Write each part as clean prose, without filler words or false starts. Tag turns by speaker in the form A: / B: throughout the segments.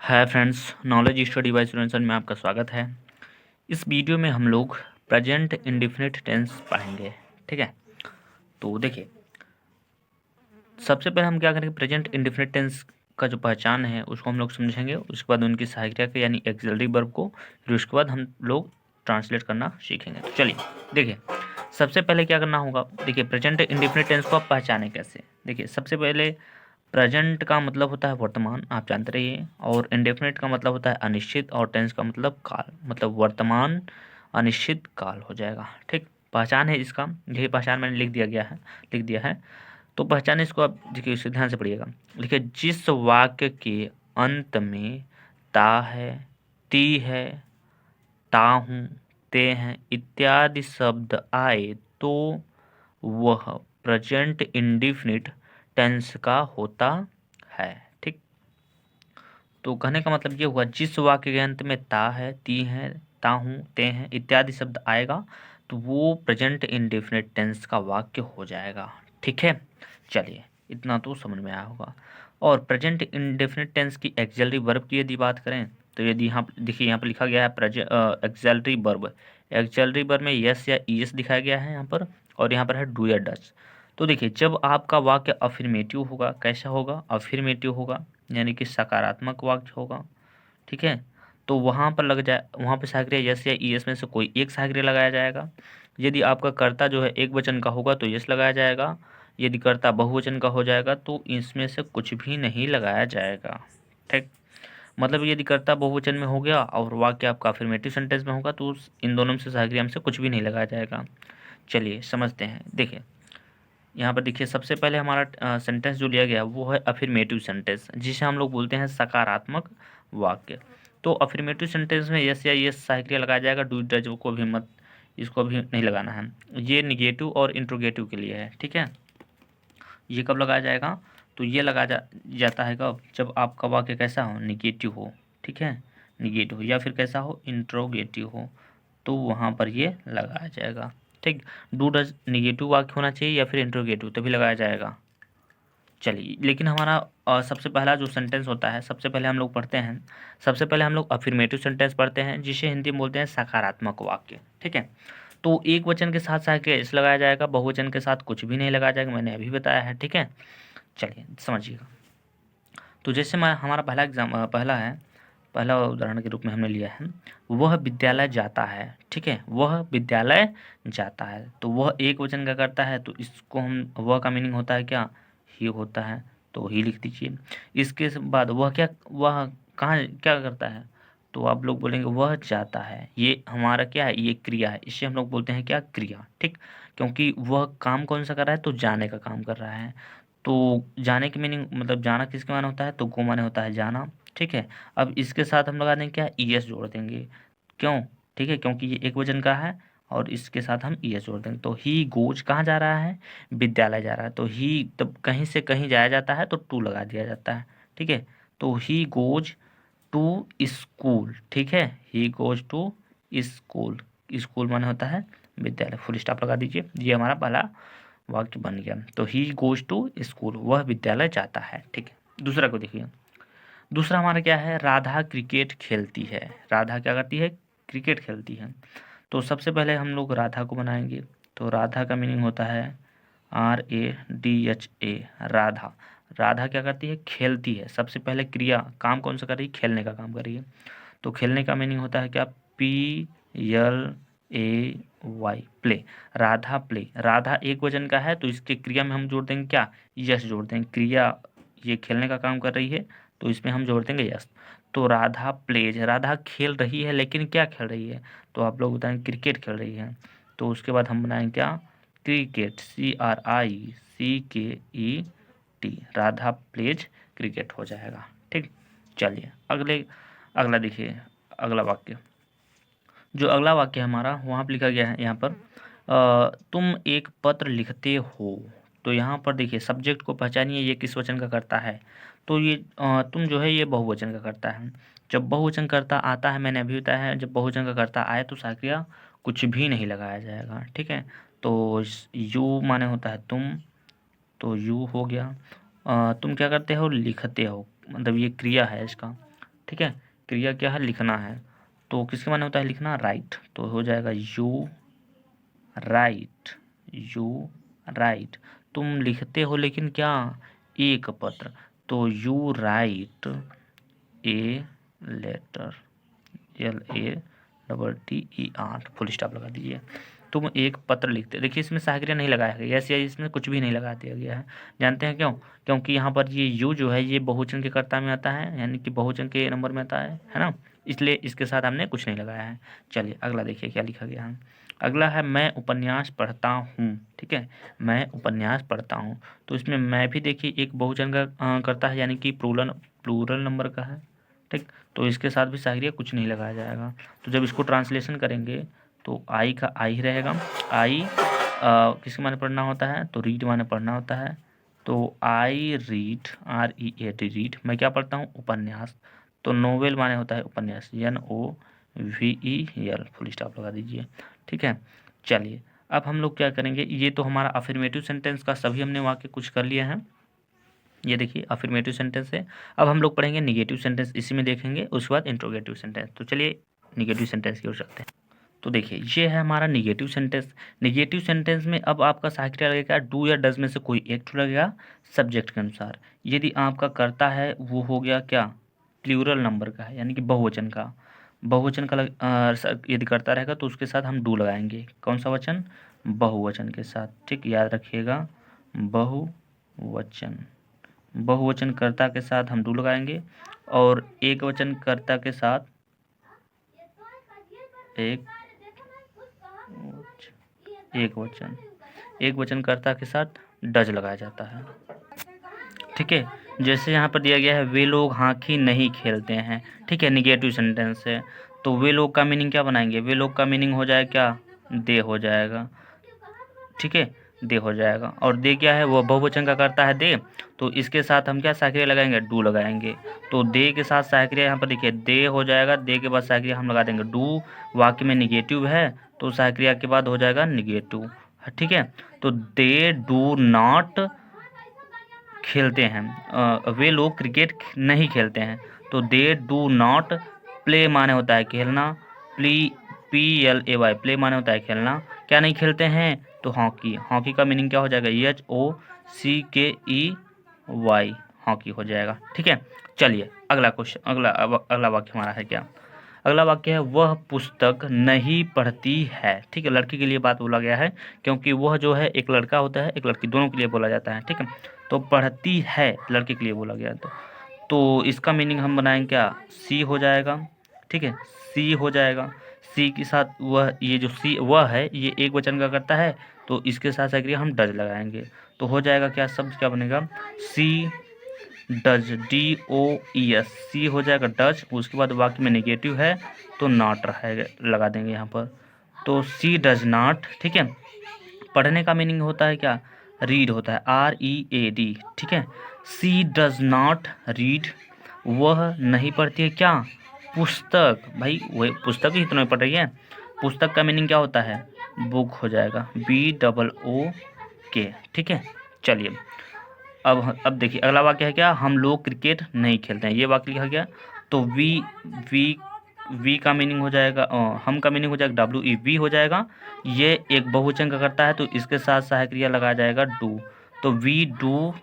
A: Hi friends, knowledge study bye students में आपका स्वागत है। इस वीडियो में हम लोग प्रेजेंट इंडेफिनिट टेंस पढ़ेंगे। ठीक है, तो देखिए, सबसे पहले हम क्या करेंगे, प्रेजेंट इंडेफिनिट टेंस का जो पहचान है उसको हम लोग समझेंगे। उसके बाद उनकी सहायता के यानी एक्सिलरी वर्ब को, फिर उसके बाद हम लोग ट्रांसलेट करना सीखेंगे। तो चलिए देखिए, सबसे पहले क्या करना होगा। देखिए, प्रेजेंट इंडेफिनिट टेंस को आप पहचाने कैसे। देखिए, सबसे पहले प्रेजेंट का मतलब होता है वर्तमान, आप जानते रहिए, और इंडेफिनिट का मतलब होता है अनिश्चित, और टेंस का मतलब काल, मतलब वर्तमान अनिश्चित काल हो जाएगा। ठीक, पहचान है इसका, यही पहचान मैंने लिख दिया है। तो पहचान इसको आप देखिए, इसे ध्यान से पढ़िएगा। देखिए, जिस वाक्य के अंत में ता है, ती है, ताहूँ, ते हैं इत्यादि शब्द आए तो वह प्रेजेंट इंडिफिनिट टेंस का होता है। ठीक, तो कहने का मतलब ये हुआ, जिस वाक्य के अंत में ता है, ती है, ताहूँ, ते हैं इत्यादि शब्द आएगा तो वो प्रेजेंट इंडेफिनिट टेंस का वाक्य हो जाएगा। ठीक है, चलिए इतना तो समझ में आया होगा। और प्रेजेंट इंडेफिनिट टेंस की एक्सिलरी वर्ब की यदि बात करें तो यदि यहाँ देखिए, यहाँ पर लिखा गया है एक्सिलरी वर्ब। एक्सिलरी वर्ब में यस या ईएस दिखाया गया है यहाँ पर, और यहाँ पर है डू या डज। तो देखिए, जब आपका वाक्य अफर्मेटिव होगा, कैसा होगा, अफर्मेटिव होगा यानी कि सकारात्मक वाक्य होगा। ठीक है, तो वहाँ पर वहाँ पर साक्रिया यस या ईएस में से कोई एक साक्रिया लगाया जाएगा। यदि आपका कर्ता जो है एक वचन का होगा तो यस लगाया जाएगा। यदि कर्ता बहुवचन का हो जाएगा तो इसमें से कुछ भी नहीं लगाया जाएगा। ठीक, मतलब यदि कर्ता बहुवचन में हो गया और वाक्य आपका अफर्मेटिव सेंटेंस में होगा तो इन दोनों में से साक्रिया में से कुछ भी नहीं लगाया जाएगा। चलिए समझते हैं। देखिए, यहाँ पर देखिए, सबसे पहले हमारा सेंटेंस जो लिया गया वो है अफर्मेटिव सेंटेंस, जिसे हम लोग बोलते हैं सकारात्मक वाक्य। तो अफर्मेटिव सेंटेंस में यस या यस साइक्रिया लगाया जाएगा, डू डज को भी मत, इसको भी नहीं लगाना है। ये निगेटिव और इंट्रोगेटिव के लिए है। ठीक है, ये कब लगाया जाएगा, तो ये जाता है कब, जब आपका वाक्य कैसा हो, निगेटिव हो। ठीक है, निगेटिव हो या फिर कैसा हो, इंट्रोगेटिव हो, तो वहाँ पर ये लगाया जाएगा। ठीक, डू डज निगेटिव वाक्य होना चाहिए या फिर इंट्रोगेटिव, तभी लगाया जाएगा। चलिए, लेकिन हमारा सबसे पहला जो सेंटेंस होता है, सबसे पहले हम लोग पढ़ते हैं, सबसे पहले हम लोग अफर्मेटिव सेंटेंस पढ़ते हैं, जिसे हिंदी में बोलते हैं सकारात्मक वाक्य। ठीक है, तो एक वचन के साथ साथ इस लगाया जाएगा, बहुवचन के साथ कुछ भी नहीं लगाया जाएगा, मैंने अभी बताया है। ठीक है, चलिए समझिएगा। तो जैसे मैं हमारा पहला उदाहरण के रूप में हमने लिया है, वह विद्यालय जाता है। ठीक है, वह विद्यालय जाता है, तो वह एक वचन का करता है, तो इसको हम, वह का मीनिंग होता है क्या, ही होता है, तो ही लिख दीजिए। इसके बाद वह कहाँ क्या करता है, तो आप लोग बोलेंगे वह जाता है। ये हमारा क्या है, ये क्रिया है, इसे हम लोग बोलते हैं क्या, क्रिया। ठीक, क्योंकि वह काम कौन सा कर रहा है, तो जाने का काम कर रहा है। तो जाने की मीनिंग, मतलब जाना किसके माने होता है, तो गो माने होता है जाना। ठीक है, अब इसके साथ हम लगा देंगे क्या, ईएस जोड़ देंगे। क्यों, ठीक है, क्योंकि ये एक वचन का है और इसके साथ हम ईएस जोड़ देंगे। तो ही गोज कहाँ जा रहा है, विद्यालय जा रहा है, तो ही तब कहीं से कहीं जाया जाता है तो टू लगा दिया जाता है। ठीक है, तो ही गोज टू स्कूल। ठीक है, he goes to school, school माने होता है विद्यालय, फुल स्टॉप लगा दीजिए। ये हमारा पहला वाक्य बन गया। तो ही गोज टू स्कूल, वह विद्यालय जाता है। ठीक है, दूसरा को देखिए। दूसरा हमारा क्या है, राधा क्रिकेट खेलती है। राधा क्या करती है, क्रिकेट खेलती है। तो सबसे पहले हम लोग राधा को बनाएंगे, तो राधा का मीनिंग होता है RADHA, राधा। राधा क्या करती है, खेलती है। सबसे पहले क्रिया, काम कौन सा कर रही है, खेलने का काम कर रही है। तो खेलने का मीनिंग होता है क्या, PLAY, play. Radha play, Radha एक वचन का है तो इसके क्रिया में हम जोड़ देंगे क्या, यस जोड़ देंगे। क्रिया ये खेलने का काम कर रही है तो इसमें हम जोड़ देंगे यस। तो राधा प्लेज, राधा खेल रही है, लेकिन क्या खेल रही है, तो आप लोग बताएंगे क्रिकेट खेल रही है। तो उसके बाद हम बनाएंगे क्या, cricket, CRICKET, Radha pledge cricket हो जाएगा। ठीक, चलिए अगला देखिए, अगला वाक्य, जो अगला वाक्य है हमारा, वहाँ पर लिखा गया है यहाँ पर, तुम एक पत्र लिखते हो। तो यहाँ पर देखिए, सब्जेक्ट को पहचानिए, ये किस वचन का करता है, तो ये तुम जो है ये बहुवचन का करता है। जब बहुवचन करता आता है, मैंने अभी बताया है, जब बहुवचन का करता आए तो साक्रिया कुछ भी नहीं लगाया जाएगा। ठीक है, तो यू माने होता है तुम, तो यू हो गया। तुम क्या करते हो, लिखते हो, मतलब ये क्रिया है इसका, ठीक है, क्रिया क्या है, लिखना है। तो किसके माने होता है लिखना, राइट। तो हो जाएगा यू राइट, यू राइट। तुम लिखते हो लेकिन क्या, एक पत्र। तो you write a letter, LATTER, full stop लगा दीजिए। तुम एक पत्र लिखते, देखिए इसमें सहायक्रिया नहीं लगाया गया, यस या इसमें कुछ भी नहीं लगा दिया गया है। जानते हैं क्यों? क्योंकि यहाँ पर ये यू जो है ये बहुवचन के कर्ता में आता है, यानी कि बहुवचन के नंबर में आता है ना, इसलिए इसके साथ हमने कुछ नहीं लगाया है। चलिए अगला देखिए क्या लिखा गया है। अगला है मैं उपन्यास पढ़ता हूँ, ठीक है, मैं उपन्यास पढ़ता हूँ। तो इसमें मैं भी देखिए एक बहुवचन का करता है, यानी कि प्लूरल नंबर का है, ठीक। तो इसके साथ भी सहायक्रिया कुछ नहीं लगाया जाएगा। तो जब इसको ट्रांसलेशन करेंगे तो आई का आई ही रहेगा। आई किसके माने पढ़ना होता है, तो रीड माने पढ़ना होता है। तो आई रीड, READ रीड, मैं क्या पढ़ता हूँ, उपन्यास। तो नोवेल माने होता है उपन्यास, NOVEL, फुल स्टॉप लगा दीजिए, ठीक है। चलिए अब हम लोग क्या करेंगे, ये तो हमारा अफर्मेटिव सेंटेंस का सभी हमने वाक्य कुछ कर लिए हैं, ये देखिए अफर्मेटिव सेंटेंस है। अब हम लोग पढ़ेंगे निगेटिव सेंटेंस, इसी में देखेंगे, उसके बाद इंट्रोगेटिव सेंटेंस। तो चलिए निगेटिव सेंटेंस की ओर चलते हैं। तो देखिए ये है हमारा निगेटिव सेंटेंस। निगेटिव सेंटेंस में अब आपका सहायक्रिया लगेगा डू या डज में से कोई एक टू लगेगा सब्जेक्ट के अनुसार। यदि आपका कर्ता है वो हो गया क्या, प्लूरल नंबर का है, यानी कि बहुवचन का, बहुवचन का यदि करता रहेगा तो उसके साथ हम डू लगाएंगे। कौन सा वचन, बहुवचन के साथ, ठीक, याद रखिएगा, बहुवचन, बहुवचन कर्ता के साथ हम डू लगाएंगे, और एक वचन कर्ता के साथ एक वचन कर्ता के साथ डज लगाया जाता है, ठीक है। जैसे यहाँ पर दिया गया है वे लोग हॉकी नहीं खेलते हैं, ठीक है, निगेटिव सेंटेंस है। तो वे लोग का मीनिंग क्या बनाएंगे, वे लोग का मीनिंग हो जाएगा क्या, दे हो जाएगा, ठीक है, दे हो जाएगा। और दे क्या है, वो बहुवचन का करता है दे, तो इसके साथ हम क्या सहायक्रिया लगाएंगे, डू लगाएंगे। तो दे के साथ सहायक्रिया यहाँ पर देखिए दे हो जाएगा, दे के बाद सहायक्रिया हम लगा देंगे डू। वाक्य में निगेटिव है तो सहायक्रिया के बाद हो जाएगा निगेटिव, ठीक है। तो दे डू नॉट खेलते हैं, वे लोग क्रिकेट नहीं खेलते हैं। तो दे डू नॉट प्ले माने होता है खेलना, PLAY प्ले माने होता है खेलना। क्या नहीं खेलते हैं, तो हॉकी, हॉकी का मीनिंग क्या हो जाएगा, HOCKEY, हॉकी हो जाएगा, ठीक है। चलिए अगला क्वेश्चन, अगला वाक्य हमारा है क्या, अगला वाक्य है वह पुस्तक नहीं पढ़ती है, ठीक है। लड़की के लिए बात बोला गया है, क्योंकि वह जो है एक लड़का होता है एक लड़की, दोनों के लिए बोला जाता है, ठीक है। तो पढ़ती है लड़के के लिए बोला गया तो इसका मीनिंग हम बनाएंगे क्या, सी हो जाएगा, ठीक है, सी हो जाएगा। सी के साथ वह, ये जो सी वह है ये एक वचन का करता है, तो इसके साथ अगर हम डज लगाएंगे तो हो जाएगा क्या, शब्द क्या बनेगा, सी डज, DOES, सी हो जाएगा डज। उसके बाद वाक्य में नेगेटिव है तो नॉट रहेगा, लगा देंगे यहाँ पर। तो सी डज नॉट, ठीक है। पढ़ने का मीनिंग होता है क्या, रीड होता है, READ, ठीक है। सी डज नॉट रीड, वह नहीं पढ़ती है क्या, पुस्तक, भाई वही पुस्तक ही तो नहीं पढ़ रही है। पुस्तक का मीनिंग क्या होता है, बुक हो जाएगा, BOOK, ठीक है। चलिए अब देखिए अगला वाक्य है क्या, हम लोग क्रिकेट नहीं खेलते हैं, ये वाक्य लिखा गया। तो वी का मीनिंग हो जाएगा, हम का मीनिंग हो जाएगा WEV हो जाएगा। ये एक बहुवचन का करता है तो इसके साथ सहायक क्रिया लगाया जाएगा डू। तो वी डू,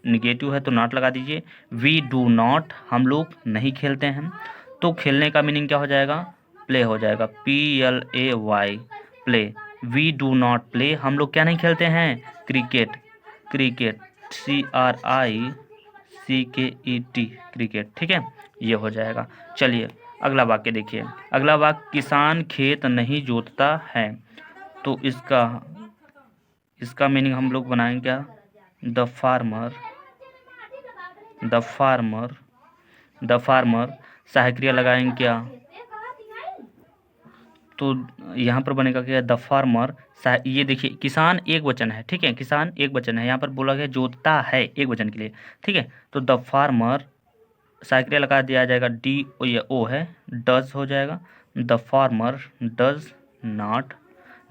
A: निगेटिव है तो नॉट लगा दीजिए। वी डू नॉट, हम लोग नहीं खेलते हैं। तो खेलने का मीनिंग क्या हो जाएगा, प्ले हो जाएगा, PLAY, play. We do not play, हम लोग क्या नहीं खेलते हैं, क्रिकेट, CRICKET, क्रिकेट, ठीक है, ये हो जाएगा। चलिए अगला वाक्य देखिए, अगला वाक्य किसान खेत नहीं जोतता है। तो इसका मीनिंग हम लोग बनाएंगे क्या, द फार्मर, सहायक क्रिया लगाएंगे क्या, तो यहाँ पर बनेगा क्या, द फार्मर। ये देखिए किसान एक वचन है, ठीक है, किसान एक वचन है, यहाँ पर बोला गया जोतता है एक वचन के लिए, ठीक है। तो द फार्मर, सहायक क्रिया लगा दिया जाएगा, DO है, डज हो जाएगा। The farmer does not,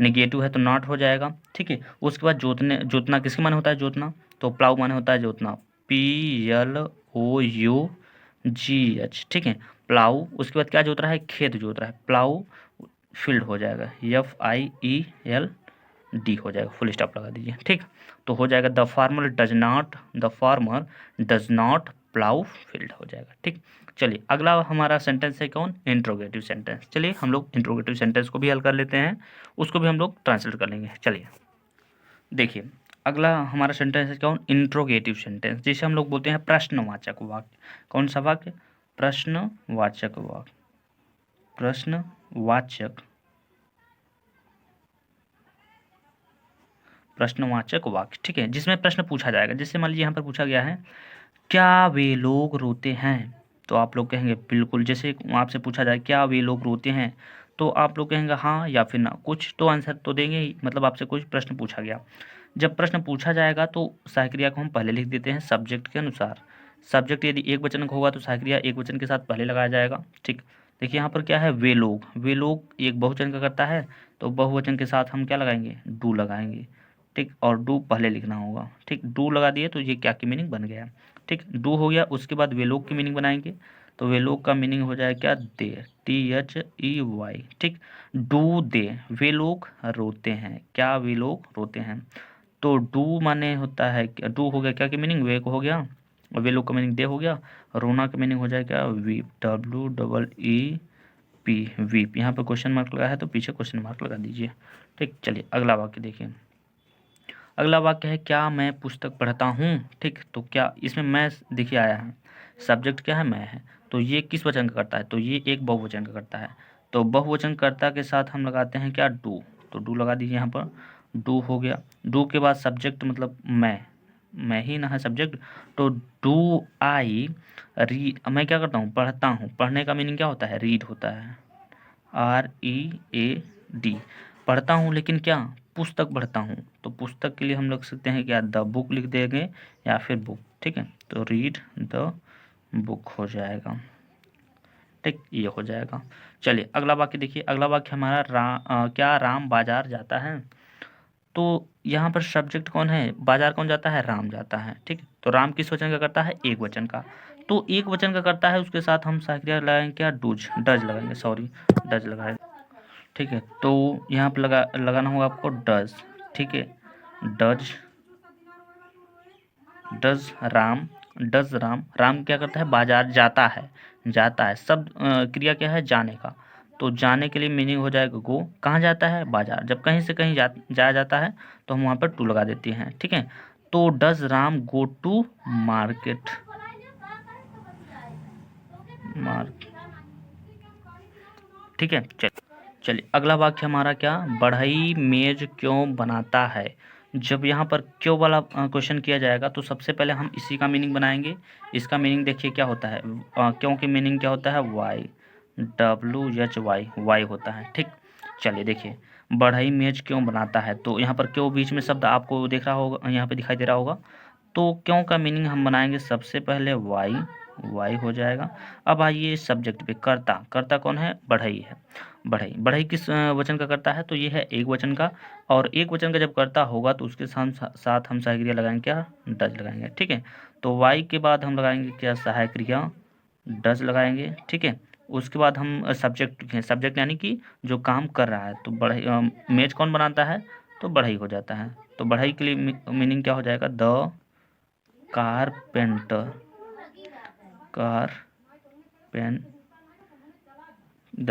A: negative है तो नॉट हो जाएगा, ठीक है। उसके बाद जोतना किसके माने होता है, जोतना, तो प्लाउ माने होता है जोतना, PLOU, GH, ठीक है। प्लाऊ, उसके बाद क्या जोत रहा है, खेत जोत रहा है, प्लाऊ फील्ड हो जाएगा, FIELD हो जाएगा, फुल स्टॉप लगा दीजिए, ठीक। तो हो जाएगा the farmer does not plough field हो जाएगा, ठीक। चलिए अगला हमारा सेंटेंस है कौन, इंट्रोगेटिव सेंटेंस। चलिए हम लोग इंट्रोगेटिव सेंटेंस को भी हल कर लेते हैं, उसको भी हम लोग ट्रांसलेट कर लेंगे। चलिए देखिए अगला हमारा सेंटेंस है कौन, इंट्रोगेटिव सेंटेंस, जिसे हम लोग बोलते हैं प्रश्नवाचक वाक्य। कौन सा वाक्य, प्रश्नवाचक वाक्य, प्रश्नवाचक वाक्य, ठीक है, जिसमें प्रश्न पूछा जाएगा। जैसे मान लीजिए यहाँ पर पूछा गया है, क्या वे लोग रोते हैं, तो आप लोग कहेंगे बिल्कुल। जैसे आपसे पूछा जाए क्या वे लोग रोते हैं, तो आप लोग कहेंगे हाँ या फिर ना, कुछ तो आंसर तो देंगे ही, मतलब आपसे कुछ प्रश्न पूछा गया। जब प्रश्न पूछा जाएगा तो सहायक क्रिया को हम पहले लिख देते हैं सब्जेक्ट के अनुसार। सब्जेक्ट यदि एक वचन का होगा तो सहायक क्रिया एक वचन के साथ पहले लगाया जाएगा, ठीक। देखिए यहाँ पर क्या है, वे लोग एक बहुवचन का करता है, तो बहुवचन के साथ हम क्या लगाएंगे, डू लगाएंगे, ठीक। और डू पहले लिखना होगा, ठीक। डू लगा दिए तो ये क्या की मीनिंग बन गया, ठीक। डू हो गया, उसके बाद वे लोग की मीनिंग बनाएंगे, तो वे लोग का मीनिंग हो जाएगा क्या, दे, THEY, ठीक। डू दे, वे लोग रोते हैं, क्या वे लोग रोते हैं। तो डू माने होता है, डू हो गया क्या की मीनिंग, वे को हो गया, और वे लोग का मीनिंग दे हो गया। रोना का मीनिंग हो जाएगा वीप, WEEP, वीप। यहाँ पर क्वेश्चन मार्क लगा है तो पीछे क्वेश्चन मार्क लगा दीजिए, ठीक। चलिए अगला वाक्य देखिए, अगला वाक्य है क्या मैं पुस्तक पढ़ता हूँ, ठीक। तो क्या इसमें मैं देखिए आया है, सब्जेक्ट क्या है, मैं है, तो ये किस वचन का करता है, तो ये एक बहुवचन का करता है। तो बहुवचन कर्ता के साथ हम लगाते हैं क्या, डू, तो डू लगा दीजिए यहाँ पर, डू हो गया। डू के बाद सब्जेक्ट मतलब मैं ही ना है सब्जेक्ट, तो डू आई रीड, मैं क्या करता हूँ, पढ़ता हूँ। पढ़ने का मीनिंग क्या होता है, रीड होता है, READ, पढ़ता हूँ, लेकिन क्या, पुस्तक पढ़ता हूँ। तो पुस्तक के लिए हम लिख सकते हैं क्या, द बुक लिख देंगे या फिर बुक, ठीक है। तो रीड द बुक हो जाएगा, ठीक, ये हो जाएगा। चलिए अगला वाक्य देखिए, अगला वाक्य हमारा क्या राम बाजार जाता है। तो यहाँ पर सब्जेक्ट कौन है, बाजार कौन जाता है, राम जाता है, ठीक। तो राम किस वचन का करता है, एक वचन का। तो एक वचन का करता है, उसके साथ हम सहायक क्रिया लगाएंगे क्या, डज लगाएंगे, सॉरी डज लगाएंगे, ठीक है। तो यहाँ पर लगाना होगा आपको डज, ठीक है। डज राम क्या करता है, बाजार जाता है, सब क्रिया क्या है, जाने का। तो जाने के लिए मीनिंग हो जाएगा गो, कहाँ जाता है, बाजार। जब कहीं से कहीं जाया जाता है तो हम वहाँ पर टू लगा देते हैं, ठीक है। तो does Ram go to market, ठीक है। चलिए अगला वाक्य हमारा क्या, बढ़ई मेज क्यों बनाता है। जब यहाँ पर क्यों वाला क्वेश्चन किया जाएगा तो सबसे पहले हम इसी का मीनिंग बनाएंगे। इसका मीनिंग देखिए क्या होता है, क्यों की मीनिंग क्या होता है, वाई होता है, ठीक। चलिए देखिए, बढ़ई मेज क्यों बनाता है, तो यहाँ पर क्यों बीच में शब्द आपको दिख रहा होगा, यहाँ पे दिखाई दे रहा होगा। तो क्यों का मीनिंग हम बनाएंगे सबसे पहले वाई हो जाएगा। अब आइए सब्जेक्ट पे, कर्ता कौन है, बढ़ई है। बढ़ई किस वचन का करता है, तो ये है एक वचन का। और एक वचन का जब करता होगा तो उसके साथ हम सहायक क्रिया लगाएंगे क्या, डज लगाएंगे, ठीक है। तो वाई के बाद हम लगाएंगे क्या, सहायक क्रिया डज लगाएंगे, ठीक है। उसके बाद हम सब्जेक्ट यानी कि जो काम कर रहा है। तो बढ़ई मेज कौन बनाता है, तो बढ़ई हो जाता है। तो बढ़ई के लिए मीनिंग क्या हो जाएगा, द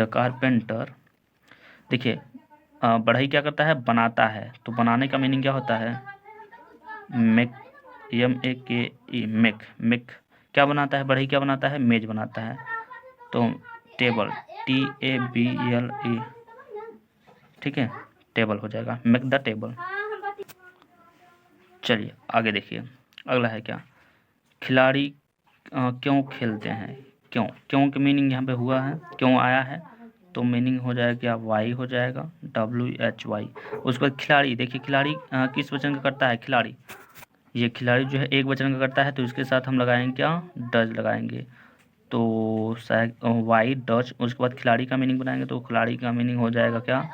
A: कारपेंटर, देखिए बढ़ई क्या करता है, बनाता है। तो बनाने का मीनिंग क्या होता है, मेक, MEK, मेक क्या बनाता है, बढ़ई क्या बनाता है, मेज बनाता है। तो टेबल, TABLE, ठीक है, टेबल हो जाएगा, मेक द टेबल। चलिए आगे देखिए, अगला है क्या, खिलाड़ी क्यों खेलते हैं। क्यों की मीनिंग यहाँ पे हुआ है, क्यों आया है, तो मीनिंग हो जाएगा क्या, वाई हो जाएगा, WHY। उसके बाद खिलाड़ी, देखिए खिलाड़ी किस वचन का करता है, खिलाड़ी। ये खिलाड़ी जो है एक वचन का करता है, तो इसके साथ हम लगाएंगे क्या, डज लगाएंगे। तो वाई डज, उसके बाद खिलाड़ी का मीनिंग बनाएंगे, तो खिलाड़ी का मीनिंग हो जाएगा क्या,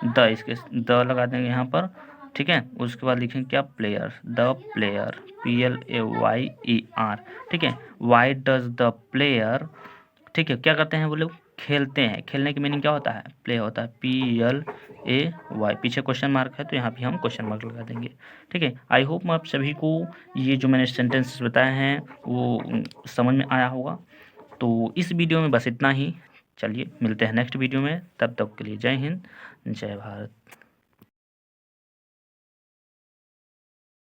A: द, इसके द लगा देंगे यहाँ पर। ठीक है। उसके बाद लिखेंगे क्या, प्लेयर, द प्लेयर, PLAYER, ठीक है। वाई डज द प्लेयर, ठीक है, क्या करते हैं वो लोग, खेलते हैं। खेलने की मीनिंग क्या होता है, प्ले होता है, PLAY, पीछे क्वेश्चन मार्क है तो यहाँ भी हम क्वेश्चन मार्क लगा देंगे, ठीक है। आई होप आप सभी को ये जो मैंने सेंटेंसेस बताए हैं वो समझ में आया होगा। तो इस वीडियो में बस इतना ही। चलिए मिलते हैं नेक्स्ट वीडियो में, तब तक के लिए जय हिंद, जय भारत।